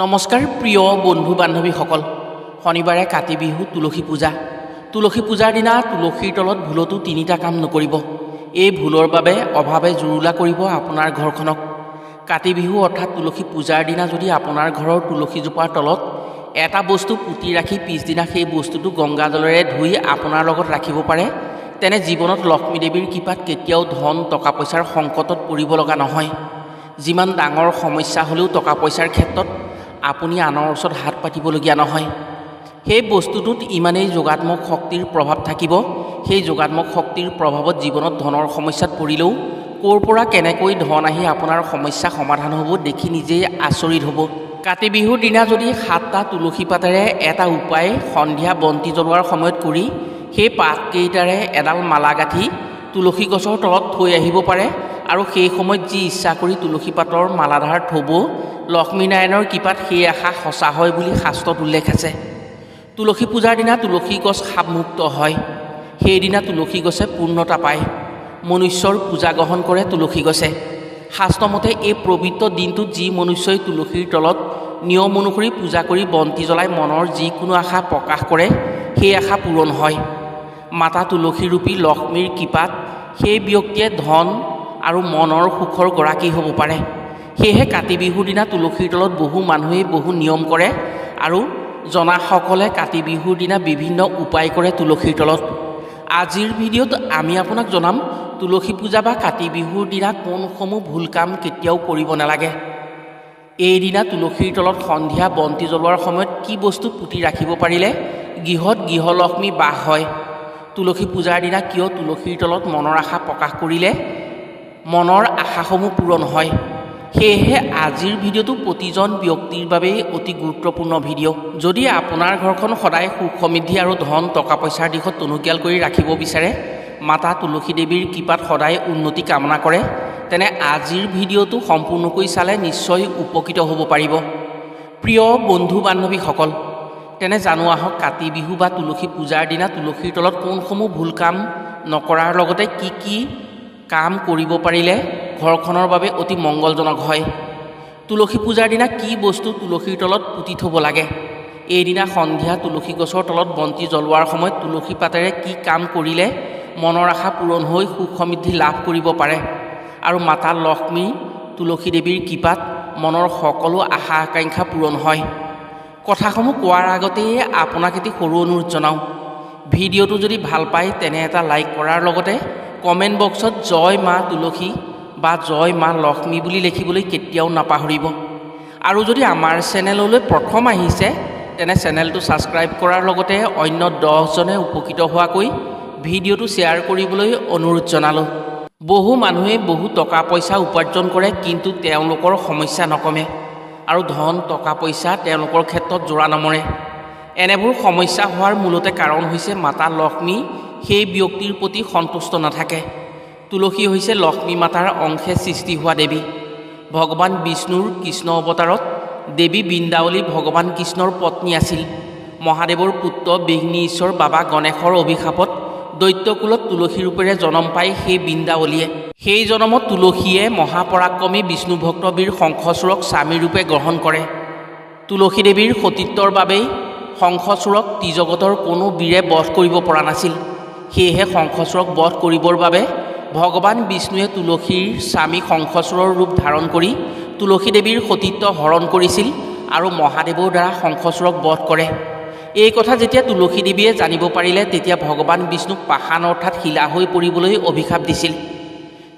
নমস্কাৰ প্ৰিয় বন্ধু বান্ধৱীসকল, শনিবাৰে কাতি বিহু তুলসী পূজা। তুলসী পূজাৰ দিনা তুলসীৰ তলত ভুলতো তিনিটা কাম নকৰিব। এই ভুলৰ বাবে অভাৱে জুৰুলা কৰিব আপোনাৰ ঘৰখনক। কাতি বিহু অৰ্থাৎ তুলসী পূজাৰ দিনা যদি আপোনাৰ ঘৰৰ তুলসীজোপাৰ তলত এটা বস্তু পুতি ৰাখি পিছদিনা সেই বস্তুটো গংগা জলেৰে ধুই আপোনাৰ লগত ৰাখিব পাৰে, তেনে জীৱনত লক্ষ্মী দেৱীৰ কৃপাত কেতিয়াও ধন টকা পইচাৰ সংকটত পৰিব লগা নহয়। যিমান ডাঙৰ সমস্যা হ'লেও টকা পইচাৰ ক্ষেত্ৰত আপুনি আনৰ ওচৰত হাত পাতিবলগীয়া নহয়। সেই বস্তুটোত ইমানেই যোগাত্মক শক্তিৰ প্ৰভাৱ থাকিব, সেই যোগাত্মক শক্তিৰ প্ৰভাৱত জীৱনত ধনৰ সমস্যাত পৰিলেও ক'ৰ পৰা কেনেকৈ ধন আহি আপোনাৰ সমস্যা সমাধান হ'ব দেখি নিজেই আচৰিত হ'ব। কাতি বিহুৰ দিনা যদি 7টা তুলসী পাতেৰে এটা উপায় সন্ধিয়া বন্তি জ্বলোৱাৰ সময়ত কৰি সেই পাতকেইটাৰে এডাল মালা গাঁঠি তুলসী গছৰ তলত থৈ আহিব পাৰে আৰু সেই সময়ত যি ইচ্ছা কৰি তুলসী পাতৰ মালাধাৰ থ'ব, লক্ষ্মীনাৰায়ণৰ কৃপাত সেই আশা সঁচা হয় বুলি শাস্ত্ৰত উল্লেখ আছে। তুলসী পূজাৰ দিনা তুলসী গছ শাপমুক্ত হয়। সেইদিনা তুলসী গছে পূৰ্ণতা পায়। মনুষ্যৰ পূজা গ্ৰহণ কৰে তুলসী গছে। শাস্ত্ৰমতে এই পবিত্ৰ দিনটোত যি মনুষ্যই তুলসীৰ তলত নিয়ম অনুসৰি পূজা কৰি বন্তি জ্বলাই মনৰ যিকোনো আশা প্ৰকাশ কৰে, সেই আশা পূৰণ হয়। মাতা তুলসীৰূপী লক্ষ্মীৰ কৃপাত সেই ব্যক্তিয়ে ধন আৰু মনৰ সুখৰ গৰাকী হ'ব পাৰে। সেয়েহে কাতি বিহুৰ দিনা তুলসীৰ তলত বহু মানুহেই বহু নিয়ম কৰে আৰু জনাসকলে কাতি বিহুৰ দিনা বিভিন্ন উপায় কৰে তুলসীৰ তলত। আজিৰ ভিডিঅ'ত আমি আপোনাক জনাম তুলসী পূজা বা কাতি বিহুৰ দিনা কোনসমূহ ভুল কাম কেতিয়াও কৰিব নালাগে। এইদিনা তুলসীৰ তলত সন্ধিয়া বন্তি জ্বলোৱাৰ সময়ত কি বস্তু পুতি ৰাখিব পাৰিলে গৃহত গৃহলক্ষ্মী বাস হয়। তুলসী পূজাৰ দিনা কিয় তুলসীৰ তলত মনৰ আশা প্ৰকাশ কৰিলে মনৰ আশাসমূহ পূৰণ হয়। সেয়েহে আজিৰ ভিডিঅ'টো প্ৰতিজন ব্যক্তিৰ বাবেই অতি গুৰুত্বপূৰ্ণ ভিডিঅ'। যদি আপোনাৰ ঘৰখন সদায় সুখ সমৃদ্ধি আৰু ধন টকা পইচাৰ দিশত টনকিয়াল কৰি ৰাখিব বিচাৰে, মাতা তুলসী দেৱীৰ কৃপাত সদায় উন্নতি কামনা কৰে, তেনে আজিৰ ভিডিঅ'টো সম্পূৰ্ণকৈ চালে নিশ্চয় উপকৃত হ'ব পাৰিব। প্ৰিয় বন্ধু বান্ধৱীসকল, তেনে জানো আহক কাতি বিহু বা তুলসী পূজাৰ দিনা তুলসীৰ তলত কোনসমূহ ভুল কাম নকৰাৰ লগতে কি কি কাম কৰিব পাৰিলে ঘৰখনৰ বাবে অতি মংগলজনক হয়। তুলসী পূজাৰ দিনা কি বস্তু তুলসীৰ তলত পুতি থ'ব লাগে। এইদিনা সন্ধিয়া তুলসী গছৰ তলত বন্তি জ্বলোৱাৰ সময়ত তুলসী পাতেৰে কি কাম কৰিলে মনৰ আশা পূৰণ হৈ সুখ সমৃদ্ধি লাভ কৰিব পাৰে আৰু মাতা লক্ষ্মী তুলসী দেৱীৰ কৃপাত মনৰ সকলো আশা আকাংক্ষা পূৰণ হয়। কথাসমূহ কোৱাৰ আগতেই আপোনাক এটি সৰু অনুৰোধ জনাওঁ। ভিডিঅ'টো যদি ভাল পায় তেনে এটা লাইক কৰাৰ লগতে কমেণ্ট বক্সত জয় মা তুলসী বা জয় মা লক্ষ্মী বুলি লিখিবলৈ কেতিয়াও নাপাহৰিব। আৰু যদি আমাৰ চেনেললৈ প্ৰথম আহিছে তেনে চেনেলটো ছাবস্ক্ৰাইব কৰাৰ লগতে অন্য 10জনে উপকৃত হোৱাকৈ ভিডিঅ'টো শ্বেয়াৰ কৰিবলৈ অনুৰোধ জনালোঁ। বহু মানুহে বহু টকা পইচা উপাৰ্জন কৰে, কিন্তু তেওঁলোকৰ সমস্যা নকমে আৰু ধন টকা পইচা তেওঁলোকৰ ক্ষেত্ৰত জোৰা নমৰে। এনেবোৰ সমস্যা হোৱাৰ মূলতে কাৰণ হৈছে মাতা লক্ষ্মী সেই ব্যক্তিৰ প্ৰতি সন্তুষ্ট নাথাকে। তুলসী হৈছে লক্ষ্মী মাতাৰ অংশে সৃষ্টি হোৱা দেৱী। ভগৱান বিষ্ণুৰ কৃষ্ণ অৱতাৰত দেৱী বৃন্দাৱলী ভগৱান কৃষ্ণৰ পত্নী আছিল। মহাদেৱৰ পুত্ৰ বিঘ্নী ঈশ্বৰ বাবা গণেশৰ অভিশাপত দৈত্যকুলত তুলসী ৰূপেৰে জন্ম পাই সেই বৃন্দাৱলীয়ে সেই জন্মত তুলসীয়ে মহাপৰাক্ৰমী বিষ্ণু ভক্ত বীৰ শংখচূড়ক স্বামী ৰূপে গ্ৰহণ কৰে। তুলসী দেৱীৰ সতীত্বৰ বাবেই শংখচূড়ক ত্ৰিজগতৰ কোনো বীৰে বধ কৰিব পৰা নাছিল। সেয়েহে শংখচূড়ক বধ কৰিবৰ বাবে ভগৱান বিষ্ণুৱে তুলসীৰ স্বামী শংখচূড়ৰ ৰূপ ধাৰণ কৰি তুলসী দেৱীৰ সতীত্ব হৰণ কৰিছিল আৰু মহাদেৱৰ দ্বাৰা শংখচূড়ক বধ কৰে। এই কথা যেতিয়া তুলসী দেৱীয়ে জানিব পাৰিলে তেতিয়া ভগৱান বিষ্ণুক পাষাণ অৰ্থাৎ শিলা হৈ পৰিবলৈ অভিশাপ দিছিল।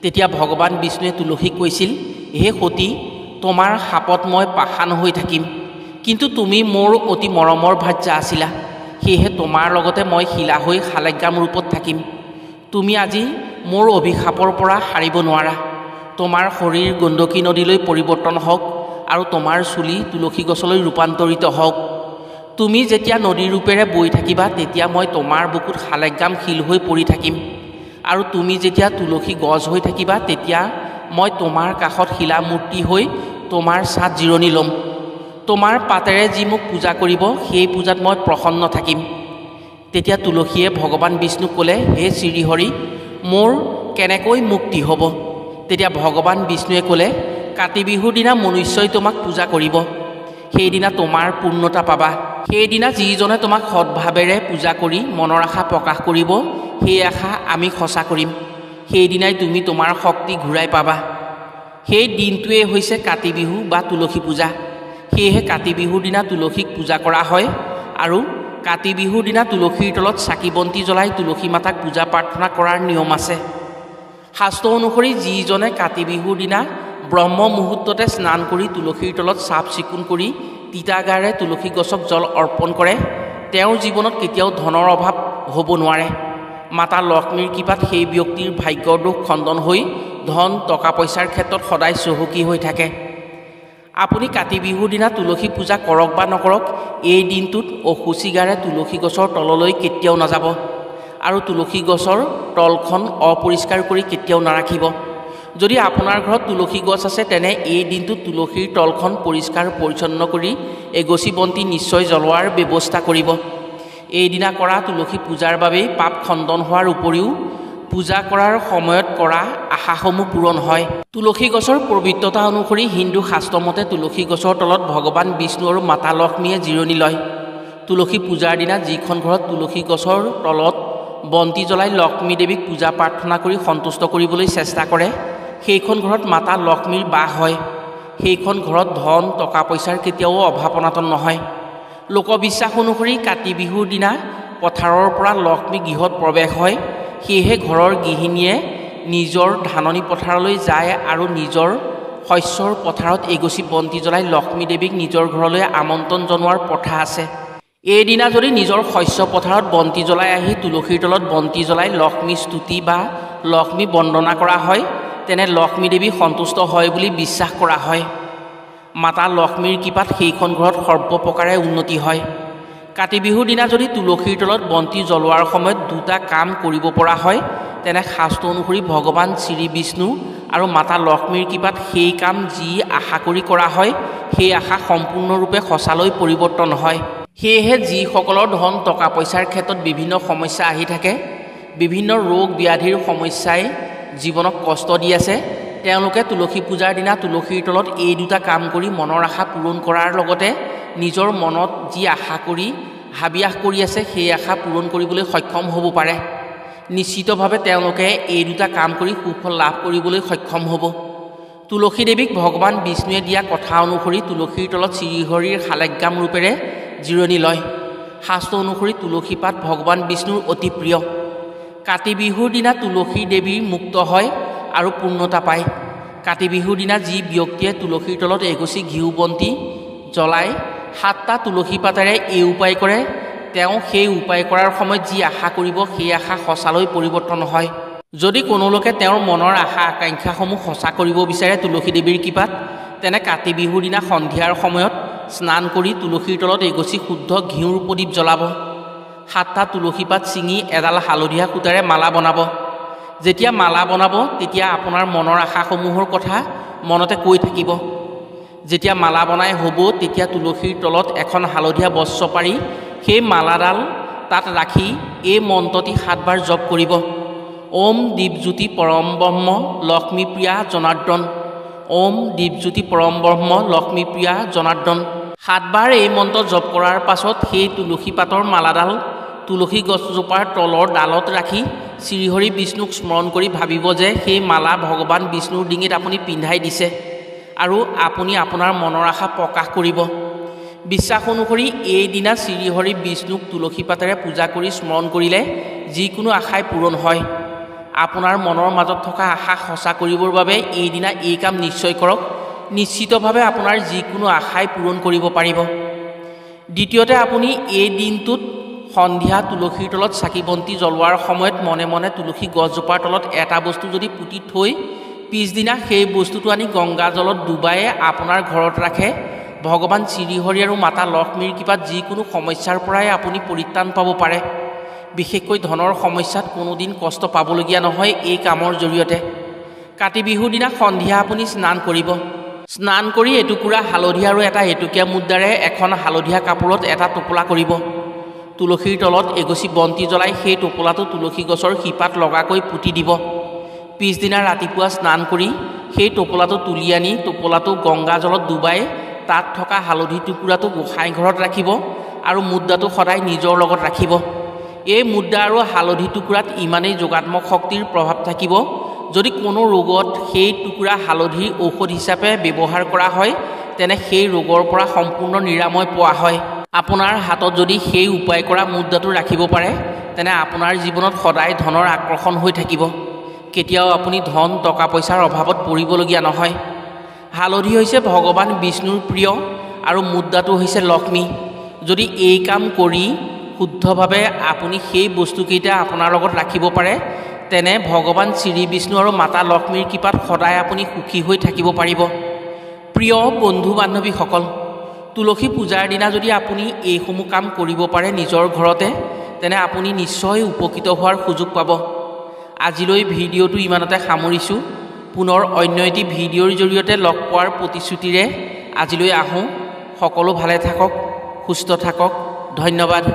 তেতিয়া ভগৱান বিষ্ণুৱে তুলসীক কৈছিল, হে সতী, তোমাৰ শাপত মই পাষাণ হৈ থাকিম, কিন্তু তুমি মোৰ অতি মৰমৰ ভাৰ্যা আছিলা। সেয়েহে তোমাৰ লগতে মই শিলা হৈ শালগ্ৰাম ৰূপত থাকিম। তুমি আজি মোৰ অভিশাপৰ পৰা সাৰিব নোৱাৰা। তোমাৰ শৰীৰ গণ্ডকী নদীলৈ পৰিৱৰ্তন হওক আৰু তোমাৰ চুলি তুলসী গছলৈ ৰূপান্তৰিত হওক। তুমি যেতিয়া নদী ৰূপেৰে বৈ থাকিবা তেতিয়া মই তোমাৰ বুকুত শালগ্ৰাম শিল হৈ পৰি থাকিম, আৰু তুমি যেতিয়া তুলসী গছ হৈ থাকিবা তেতিয়া মই তোমাৰ কাষত শিলা মূৰ্তি হৈ তোমাৰ ছাঁত জিৰণি ল'ম। তোমাৰ পাতেৰে যি মোক পূজা কৰিব সেই পূজাত মই প্ৰসন্ন থাকিম। তেতিয়া তুলসীয়ে ভগৱান বিষ্ণুক ক'লে, হে শ্ৰীহৰি, মোৰ কেনেকৈ মুক্তি হ'ব? তেতিয়া ভগৱান বিষ্ণুৱে ক'লে, কাতি বিহুৰ দিনা মনুষ্যই তোমাক পূজা কৰিব। সেইদিনা তোমাৰ পূৰ্ণতা পাবা। সেইদিনা যিজনে তোমাক সৎভাৱেৰে পূজা কৰি মনৰ আশা প্ৰকাশ কৰিব, সেই আশা আমি সঁচা কৰিম। সেইদিনাই তুমি তোমাৰ শক্তি ঘূৰাই পাবা। সেই দিনটোৱেই হৈছে কাতি বিহু বা তুলসী পূজা। সেয়েহে কাতি বিহুৰ দিনা তুলসীক পূজা কৰা হয় আৰু কাতি বিহুৰ দিনা তুলসীৰ তলত চাকি বন্তি জ্বলাই তুলসী মাতাক পূজা প্ৰাৰ্থনা কৰাৰ নিয়ম আছে। শাস্ত্ৰ অনুসৰি যিজনে কাতি বিহুৰ দিনা ব্ৰহ্ম মুহূৰ্ততে স্নান কৰি তুলসীৰ তলত চাফ চিকুণ কৰি তিতা গাৰে তুলসী গছক জল অৰ্পণ কৰে, তেওঁৰ জীৱনত কেতিয়াও ধনৰ অভাৱ হ'ব নোৱাৰে। মাতা লক্ষ্মীৰ কৃপাত সেই ব্যক্তিৰ ভাগ্যৰ দোষ খণ্ডন হৈ ধন টকা পইচাৰ ক্ষেত্ৰত সদায় চহকী হৈ থাকে। আপুনি কাতি বিহুৰ দিনা তুলসী পূজা কৰক বা নকৰক, এই দিনটোত অশুচি গাৰে তুলসী গছৰ তললৈ কেতিয়াও নাযাব আৰু তুলসী গছৰ তলখন অপৰিষ্কাৰ কৰি কেতিয়াও নাৰাখিব। যদি আপোনাৰ ঘৰত তুলসী গছ আছে, তেনে এই দিনটোত তুলসীৰ তলখন পৰিষ্কাৰ পৰিচ্ছন্ন কৰি এগছি বন্তি নিশ্চয় জ্বলোৱাৰ ব্যৱস্থা কৰিব। এইদিনা কৰা তুলসী পূজাৰ বাবেই পাপ খণ্ডন হোৱাৰ উপৰিও পূজা কৰাৰ সময়ত কৰা আশাসমূহ পূৰণ হয়। তুলসী গছৰ পবিত্ৰতা অনুসৰি হিন্দু শাস্ত্ৰমতে তুলসী গছৰ তলত ভগৱান বিষ্ণু আৰু মাতা লক্ষ্মীয়ে জিৰণি লয়। তুলসী পূজাৰ দিনা যিখন ঘৰত তুলসী গছৰ তলত বন্তি জ্বলাই লক্ষ্মী দেৱীক পূজা প্ৰাৰ্থনা কৰি সন্তুষ্ট কৰিবলৈ চেষ্টা কৰে, সেইখন ঘৰত মাতা লক্ষ্মীৰ বাস হয়। সেইখন ঘৰত ধন টকা পইচাৰ কেতিয়াও অভাৱ অনাটন নহয়। লোকবিশ্বাস অনুসৰি কাতি বিহুৰ দিনা পথাৰৰ পৰা লক্ষ্মী গৃহত প্ৰৱেশ হয়। সেয়েহে ঘৰৰ গৃহিণীয়ে নিজৰ ধাননি পথাৰলৈ যায় আৰু নিজৰ শস্যৰ পথাৰত এগছি বন্তি জ্বলাই লক্ষ্মী দেৱীক নিজৰ ঘৰলৈ আমন্ত্ৰণ জনোৱাৰ প্ৰথা আছে। এইদিনা যদি নিজৰ শস্য পথাৰত বন্তি জ্বলাই আহি তুলসীৰ তলত বন্তি জ্বলাই লক্ষ্মী স্তুতি বা লক্ষ্মী বন্দনা কৰা হয়, তেনে লক্ষ্মী দেৱী সন্তুষ্ট হয় বুলি বিশ্বাস কৰা হয়। মাতা লক্ষ্মীৰ কৃপাত সেইখন ঘৰত সৰ্বপ্ৰকাৰে উন্নতি হয়। কাতি বিহুৰ দিনা যদি তুলসীৰ তলত বন্তি জ্বলোৱাৰ সময়ত দুটা কাম কৰিব পৰা হয়, তেনে শাস্ত্ৰ অনুসৰি ভগৱান শ্ৰী বিষ্ণু আৰু মাতা লক্ষ্মীৰ কৃপাত সেই কাম যি আশা কৰি কৰা হয়, সেই আশা সম্পূৰ্ণৰূপে সঁচালৈ পৰিৱৰ্তন হয়। সেয়েহে যিসকলৰ ধন টকা পইচাৰ ক্ষেত্ৰত বিভিন্ন সমস্যা আহি থাকে, বিভিন্ন ৰোগ ব্যাধিৰ সমস্যাই জীৱনক কষ্ট দি আছে, তেওঁলোকে তুলসী পূজাৰ দিনা তুলসীৰ তলত এই দুটা কাম কৰি মনৰ আশা পূৰণ কৰাৰ লগতে নিজৰ মনত যি আশা কৰি হাবিয়াস কৰি আছে, সেই আশা পূৰণ কৰিবলৈ সক্ষম হ'ব পাৰে। নিশ্চিতভাৱে তেওঁলোকে এই দুটা কাম কৰি সুফল লাভ কৰিবলৈ সক্ষম হ'ব। তুলসী দেৱীক ভগৱান বিষ্ণুৱে দিয়া কথা অনুসৰি তুলসীৰ তলত শ্ৰীহৰিৰ শালগ্ৰাম ৰূপেৰে জিৰণি লয়। শাস্ত্ৰ অনুসৰি তুলসী পাত ভগৱান বিষ্ণুৰ অতি প্ৰিয়। কাতি বিহুৰ দিনা তুলসী দেৱী মুক্ত হয় আৰু পূৰ্ণতা পায়। কাতি বিহুৰ দিনা যি ব্যক্তিয়ে তুলসীৰ তলত এগছি ঘিউ বন্তি জ্বলাই 7টা তুলসী পাতেৰে এই উপায় কৰে, তেওঁ সেই উপায় কৰাৰ সময়ত যি আশা কৰিব, সেই আশা সঁচালৈ পৰিৱৰ্তন হয়। যদি কোনো লোকে তেওঁৰ মনৰ আশা আকাংক্ষাসমূহ সঁচা কৰিব বিচাৰে তুলসী দেৱীৰ কৃপাত, তেনে কাতি বিহুৰ দিনা সন্ধিয়াৰ সময়ত স্নান কৰি তুলসীৰ তলত এগছি শুদ্ধ ঘিউৰ প্ৰদীপ জ্বলাব। 7টা তুলসী পাত ছিঙি এডাল হালধীয়া সূতাৰে মালা বনাব। যেতিয়া মালা বনাব, তেতিয়া আপোনাৰ মনৰ আশাসমূহৰ কথা মনতে কৈ থাকিব। যেতিয়া মালা বনাই হ'ব, তেতিয়া তুলসীৰ তলত এখন হালধীয়া বস্ত্ৰ পাৰি সেই মালাডাল তাত ৰাখি এই মন্ত্ৰটি 7 বাৰ জপ কৰিব। ওম দীপজ্যোতি পৰম ব্ৰহ্ম লক্ষ্মীপ্ৰিয়া জনাৰ্দন। ওম দীপজ্যোতি পৰম ব্ৰহ্ম লক্ষ্মীপ্ৰিয়া জনাৰ্দন। 7 বাৰ এই মন্ত্ৰ জপ কৰাৰ পাছত সেই তুলসী পাতৰ মালাডাল তুলসী গছজোপাৰ তলৰ ডালত ৰাখি শ্ৰীহৰি বিষ্ণুক স্মৰণ কৰি ভাবিব যে সেই মালা ভগৱান বিষ্ণুৰ ডিঙিত আপুনি পিন্ধাই দিছে আৰু আপুনি আপোনাৰ মনৰ আশা প্ৰকাশ কৰিব। বিশ্বাস অনুসৰি এইদিনা শ্ৰীহৰি বিষ্ণুক তুলসী পাতেৰে পূজা কৰি স্মৰণ কৰিলে যিকোনো আশাই পূৰণ হয়। আপোনাৰ মনৰ মাজত থকা আশা সঁচা কৰিবৰ বাবে এইদিনা এই কাম নিশ্চয় কৰক। নিশ্চিতভাৱে আপোনাৰ যিকোনো আশাই পূৰণ কৰিব পাৰিব। দ্বিতীয়তে, আপুনি এই দিনটোত সন্ধিয়া তুলসীৰ তলত চাকি বন্তি জ্বলোৱাৰ সময়ত মনে মনে তুলসী গছজোপাৰ তলত এটা বস্তু যদি পুতি থৈ পিছদিনা সেই বস্তুটো আনি গংগা জলত ডুবাই আপোনাৰ ঘৰত ৰাখে, ভগৱান শ্ৰীহৰি আৰু মাতা লক্ষ্মীৰ কৃপাত যিকোনো সমস্যাৰ পৰাই আপুনি পৰিত্ৰাণ পাব পাৰে। বিশেষকৈ ধনৰ সমস্যাত কোনোদিন কষ্ট পাবলগীয়া নহয় এই কামৰ জৰিয়তে। কাতি বিহুৰ দিনা সন্ধিয়া আপুনি স্নান কৰিব। স্নান কৰি এটুকুৰা হালধীয়া আৰু এটা এটুকীয়া মুদ্ৰাৰে এখন হালধীয়া কাপোৰত এটা টোপোলা কৰিব। তুলসীৰ তলত এগছি বন্তি জ্বলাই সেই টোপোলাটো তুলসী গছৰ শিপাত লগাকৈ পুতি দিব। পিছদিনা ৰাতিপুৱা স্নান কৰি সেই টোপোলাটো তুলি আনি টোপোলাটো গংগা জলত ডুবাই তাত থকা হালধি টুকুৰাটো গোসাঁই ঘৰত ৰাখিব আৰু মুদ্ৰাটো সদায় নিজৰ লগত ৰাখিব। এই মুদ্ৰা আৰু হালধি টুকুৰাত ইমানেই যোগাত্মক শক্তিৰ প্ৰভাৱ থাকিব, যদি কোনো ৰোগত সেই টুকুৰা হালধিৰ ঔষধ হিচাপে ব্যৱহাৰ কৰা হয় তেনে সেই ৰোগৰ পৰা সম্পূৰ্ণ নিৰাময় পোৱা হয়। আপোনাৰ হাতত যদি সেই উপায় কৰা মুদ্ৰাটো ৰাখিব পাৰে তেনে আপোনাৰ জীৱনত সদায় ধনৰ আকৰ্ষণ হৈ থাকিব। কেতিয়াও আপুনি ধন টকা পইচাৰ অভাৱত পৰিবলগীয়া নহয়। হালধি হৈছে ভগৱান বিষ্ণুৰ প্ৰিয় আৰু মুদ্ৰাটো হৈছে লক্ষ্মী। যদি এই কাম কৰি শুদ্ধভাৱে আপুনি সেই বস্তুকেইটা আপোনাৰ লগত ৰাখিব পাৰে তেনে ভগৱান শ্ৰী বিষ্ণু আৰু মাতা লক্ষ্মীৰ কৃপাত সদায় আপুনি সুখী হৈ থাকিব পাৰিব। প্ৰিয় বন্ধু বান্ধৱীসকল, তুলসী পূজাৰ দিনা যদি আপুনি এইসমূহ কাম কৰিব পাৰে নিজৰ ঘৰতে তেনে আপুনি নিশ্চয় উপকৃত হোৱাৰ সুযোগ পাব। আজিলৈ ভিডিঅ'টো ইমানতে সামৰিছোঁ। পুনৰ অন্য এটি ভিডিঅ'ৰ জৰিয়তে লগ পোৱাৰ প্ৰতিশ্ৰুতিৰে আজিলৈ আহোঁ। সকলো ভালে থাকক, সুস্থ থাকক। ধন্যবাদ।